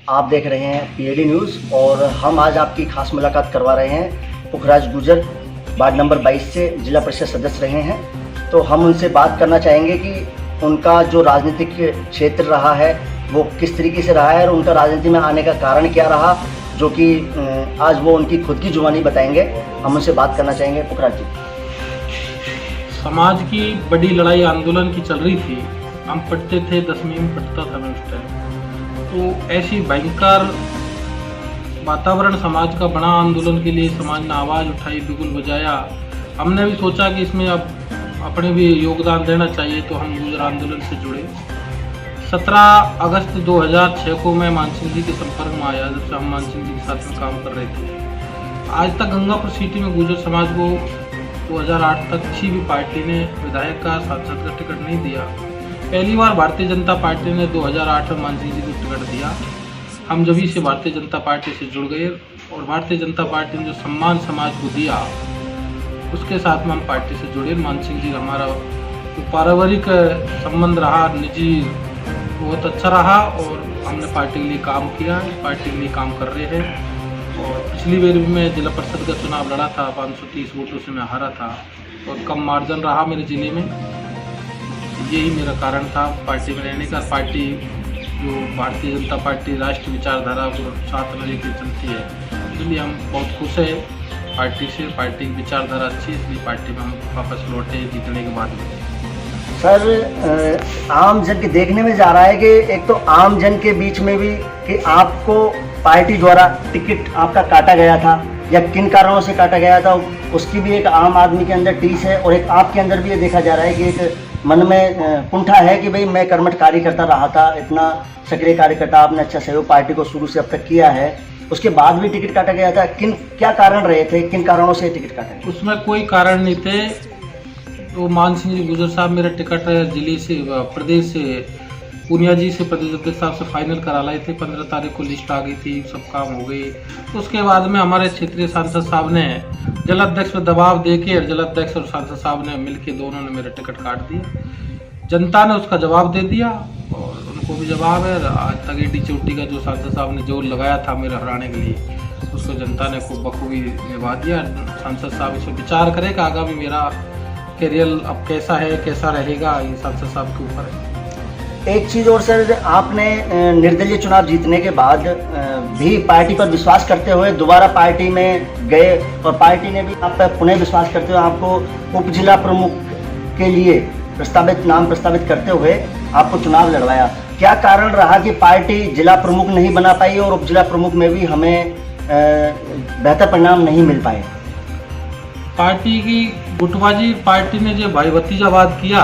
आप देख रहे हैं पीएलई न्यूज़ और हम आज आपकी खास मुलाकात करवा रहे हैं पुखराज गुजर, वार्ड नंबर 22 से जिला परिषद सदस्य रहे हैं। तो हम उनसे बात करना चाहेंगे कि उनका जो राजनीतिक क्षेत्र रहा है वो किस तरीके से रहा है और उनका राजनीति में आने का कारण क्या रहा, जो कि आज वो उनकी खुद की जुबानी बताएंगे। हम उनसे बात करना चाहेंगे। पुखराज जी, समाज की बड़ी लड़ाई आंदोलन की चल रही थी। हम पढ़ते थे, 10वीं में पढ़ता था मैं उस टाइम। तो ऐसी भयंकर वातावरण समाज का बना, आंदोलन के लिए समाज ने आवाज़ उठाई, बिगुल बजाया। हमने भी सोचा कि इसमें अब अपने भी योगदान देना चाहिए, तो हम गुजर आंदोलन से जुड़े। 17 अगस्त 2006 को मैं मान सिंह जी के संपर्क में आया, जब से हम मान सिंह जी के साथ में काम कर रहे थे। आज तक गंगापुर सिटी में गुजर समाज को 2008 तक किसी भी पार्टी ने विधायक का, सांसद का टिकट नहीं दिया। पहली बार भारतीय जनता पार्टी ने 2008 में मान सिंह जी को टिकट दिया। हम जब से भारतीय जनता पार्टी से जुड़ गए और भारतीय जनता पार्टी ने जो सम्मान समाज को दिया, उसके साथ में हम पार्टी से जुड़े। मान सिंह जी हमारा जो पारिवारिक संबंध रहा, निजी, बहुत अच्छा रहा और हमने पार्टी के लिए काम किया, पार्टी के लिए काम कर रहे हैं। और पिछली बार भी मैं जिला परिषद का चुनाव लड़ा था, 530 वोटों से मैं हारा था और कम मार्जिन रहा मेरे ज़िले में। यही मेरा कारण था पार्टी में रहने का। पार्टी जो भारतीय जनता पार्टी राष्ट्र विचारधारा को साथ में लेकर चलती है, इसलिए हम बहुत खुश हैं पार्टी से। पार्टी की विचारधारा अच्छी है, इसलिए पार्टी में हम वापस लौटे जीतने के बाद में। सर, आम जन के देखने में जा रहा है कि एक तो आम जन के बीच में भी कि आपको पार्टी द्वारा टिकट आपका काटा गया था या किन कारणों से काटा गया था, उसकी भी एक आम आदमी के अंदर टीस है। और एक आपके अंदर भी ये देखा जा रहा है कि एक मन में कुंठा है कि भाई मैं कर्मठ कार्यकर्ता रहा था, इतना सक्रिय कार्यकर्ता, आपने अच्छा सहयोग पार्टी को शुरू से अब तक किया है, उसके बाद भी टिकट काटा गया था। क्या कारण रहे थे, किन कारणों से टिकट काटा गया? उसमें कोई कारण नहीं थे। तो मान सिंह जी गुजर साहब मेरा टिकट जिले से, प्रदेश से, पूनिया जी से प्रदेश अध्यक्ष साहब से फाइनल करा लाए थे। 15 तारीख को लिस्ट आ गई थी, सब काम हो गई। तो उसके बाद में हमारे क्षेत्रीय सांसद साहब ने जिलाध्यक्ष पर दबाव देके और जिलाध्यक्ष और सांसद साहब ने मिलकर दोनों ने मेरा टिकट काट दिया। जनता ने उसका जवाब दे दिया और उनको भी जवाब है। आज तक ईडी चोटी का जो सांसद साहब ने जोर लगाया था मेरे हराने के लिए, उसको जनता ने खूब बखूबी निभा दिया। सांसद साहब इस पर विचार करेगा, आगामी मेरा कैरियर अब कैसा है, कैसा रहेगा, ये सांसद साहब के ऊपर है। एक चीज़ और सर, आपने निर्दलीय चुनाव जीतने के बाद भी पार्टी पर विश्वास करते हुए दोबारा पार्टी में गए और पार्टी ने भी आप पर पुनः विश्वास करते हुए आपको उप जिला प्रमुख के लिए नाम प्रस्तावित करते हुए आपको चुनाव लड़वाया। क्या कारण रहा कि पार्टी जिला प्रमुख नहीं बना पाई और उप जिला प्रमुख में भी हमें बेहतर परिणाम नहीं मिल पाए? पार्टी की गुटबाजी, पार्टी ने जो भाई भतीजावाद किया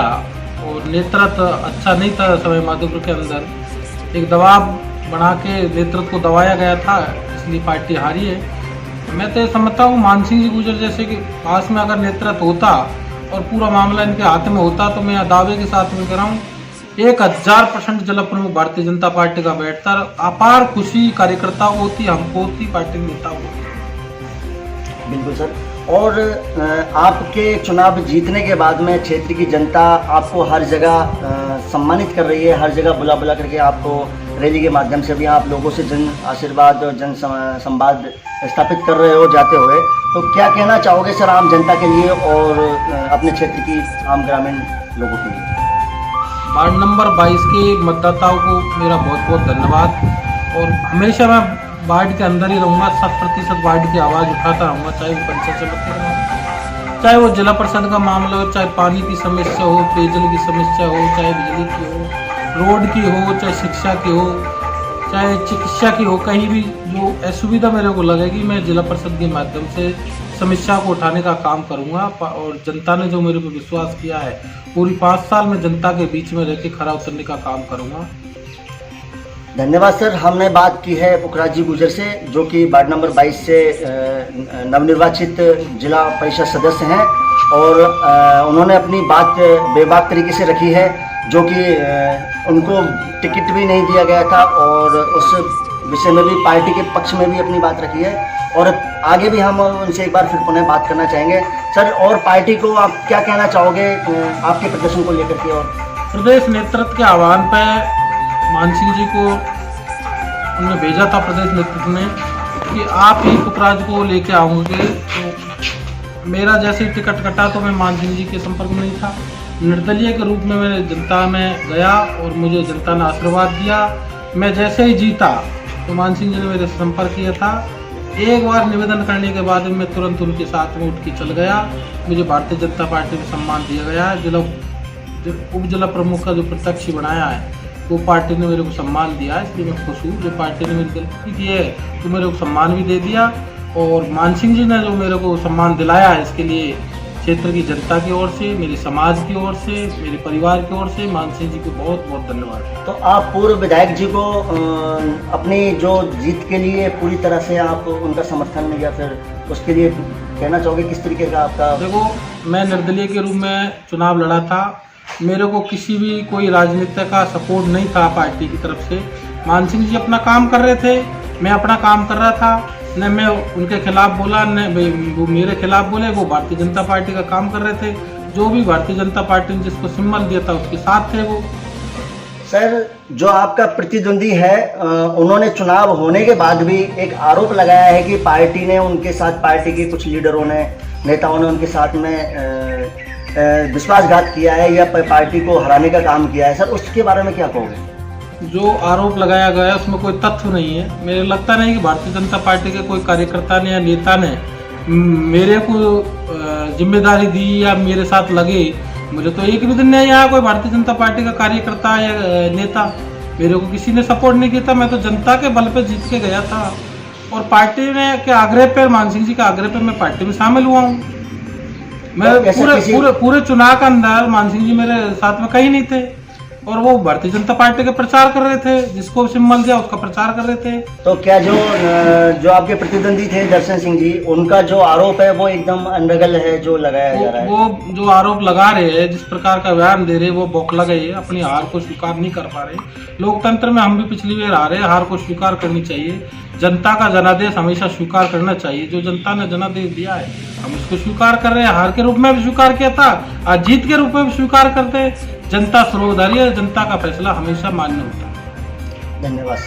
और नेतृत्व अच्छा नहीं था समय माधोपुर के अंदर, एक दबाव बना के नेतृत्व को दबाया गया था, इसलिए पार्टी हारी है। मैं तो ये समझता हूँ मान सिंह जी गुजर जैसे कि पास में अगर नेतृत्व होता और पूरा मामला इनके हाथ में होता, तो मैं दावे के साथ में कह रहा हूँ 1000% जिला प्रमुख भारतीय जनता पार्टी का बैठता। अपार खुशी कार्यकर्ताओं को होती, हमको होती, पार्टी के नेताओं को होती। बिल्कुल सर। और आपके चुनाव जीतने के बाद में क्षेत्र की जनता आपको हर जगह सम्मानित कर रही है, हर जगह बुला बुला करके आपको रैली के माध्यम से भी आप लोगों से जन आशीर्वाद और जन संवाद स्थापित कर रहे हो जाते हुए। तो क्या कहना चाहोगे सर आम जनता के लिए और अपने क्षेत्र की आम ग्रामीण लोगों के लिए? वार्ड नंबर 22 के मतदाताओं को मेरा बहुत बहुत धन्यवाद। और हमेशा मैं वार्ड के अंदर ही रहूँगा, 100% वार्ड की आवाज़ उठाता रहूँगा, चाहे वो पंचायत समिति हो, चाहे वो जिला परिषद का मामला हो, चाहे पानी की समस्या हो, पेयजल की समस्या हो, चाहे बिजली की हो, रोड की हो, चाहे शिक्षा की हो, चाहे चिकित्सा की हो। कहीं भी जो असुविधा मेरे को लगेगी, मैं जिला परिषद के माध्यम से समस्या को उठाने का काम करूँगा। और जनता ने जो मेरे पर विश्वास किया है, पूरी 5 साल में जनता के बीच में रह के खरा उतरने का काम करूँगा। धन्यवाद सर। हमने बात की है पुखराज जी गुजर से, जो कि वार्ड नंबर 22 से नवनिर्वाचित जिला परिषद सदस्य हैं और उन्होंने अपनी बात बेबाक तरीके से रखी है, जो कि उनको टिकट भी नहीं दिया गया था और उस विषय में भी पार्टी के पक्ष में भी अपनी बात रखी है। और आगे भी हम उनसे एक बार फिर पुनः बात करना चाहेंगे सर। और पार्टी को आप क्या कहना चाहोगे आपके प्रदर्शन को लेकर के? और प्रदेश नेतृत्व के आह्वान पर मान सिंह जी को उन्हें भेजा था प्रदेश नेतृत्व ने कि आप ही पुखराज को लेके आओगे। तो मेरा जैसे ही टिकट कटा तो मैं मान सिंह जी के संपर्क में नहीं था। निर्दलीय के रूप में मैं जनता में गया और मुझे जनता ने आशीर्वाद दिया। मैं जैसे ही जीता तो मान सिंह जी ने मेरे से संपर्क किया था। एक बार निवेदन करने के बाद मैं तुरंत उनके साथ में उठ के चल गया। मुझे भारतीय जनता पार्टी में सम्मान दिया गया है। उप जिला प्रमुख का जो प्रत्यक्ष बनाया है वो पार्टी ने मेरे को सम्मान दिया है, इसलिए मैं खुश हूँ। जो पार्टी ने मेरी गलती की है तो मेरे को सम्मान भी दे दिया, और मान सिंह जी ने जो मेरे को सम्मान दिलाया है इसके लिए क्षेत्र की जनता की ओर से, मेरे समाज की ओर से, मेरे परिवार की ओर से मान सिंह जी को बहुत बहुत धन्यवाद। तो आप पूर्व विधायक जी को अपनी जो जीत के लिए पूरी तरह से आप उनका समर्थन या फिर उसके लिए कहना चाहोगे, किस तरीके का आपका? देखो, मैं निर्दलीय के रूप में चुनाव लड़ा था। मेरे को किसी भी कोई राजनीति का सपोर्ट नहीं था पार्टी की तरफ से। मान सिंह जी अपना काम कर रहे थे, मैं अपना काम कर रहा था। न मैं उनके खिलाफ बोला न वो मेरे खिलाफ बोले। वो भारतीय जनता पार्टी का काम कर रहे थे। जो भी भारतीय जनता पार्टी ने जिसको सिंबल दिया था उसके साथ थे वो। सर, जो आपका प्रतिद्वंदी है उन्होंने चुनाव होने के बाद भी एक आरोप लगाया है कि पार्टी ने उनके साथ, पार्टी के कुछ लीडरों ने, नेताओं ने उनके साथ में विश्वासघात किया है या पार्टी को हराने का काम किया है। सर, उसके बारे में क्या कहोगे? जो आरोप लगाया गया है उसमें कोई तथ्य नहीं है। मेरे लगता नहीं कि भारतीय जनता पार्टी के कोई कार्यकर्ता ने या नेता ने मेरे को जिम्मेदारी दी या मेरे साथ लगे। मुझे तो एक भी दिन नहीं आया कोई भारतीय जनता पार्टी का कार्यकर्ता या नेता। मेरे को किसी ने सपोर्ट नहीं किया था। मैं तो जनता के बल पे जीत के गया था, और पार्टी ने के आग्रह पर, मान सिंह जी के आग्रह पर मैं पार्टी में शामिल हुआ हूँ। मैं पूरे चुनाव के अंदर मान सिंह जी मेरे साथ में कहीं नहीं थे, और वो भारतीय जनता पार्टी का प्रचार कर रहे थे। जिसको सिंबल दिया उसका प्रचार कर रहे थे। तो क्या जो आपके प्रतिद्वंदी थे दर्शन सिंह जी, उनका जो आरोप है वो एकदम अनर्गल है जो लगाया जा रहा है? वो जो आरोप लगा रहे हैं, जिस प्रकार का बयान दे रहे हैं, वो बौखला गए, अपनी हार को स्वीकार नहीं कर पा रहे। लोकतंत्र में हम भी पिछली बार हारे, हार को स्वीकार करनी चाहिए। जनता का जनादेश हमेशा स्वीकार करना चाहिए। जो जनता ने जनादेश दिया है हम उसको स्वीकार कर रहे हैं। हार के रूप में भी स्वीकार किया था, आज जीत के रूप में भी स्वीकार करते हैं। जनता सर्वोपरि है, जनता का फैसला हमेशा मान्य होता है। धन्यवाद।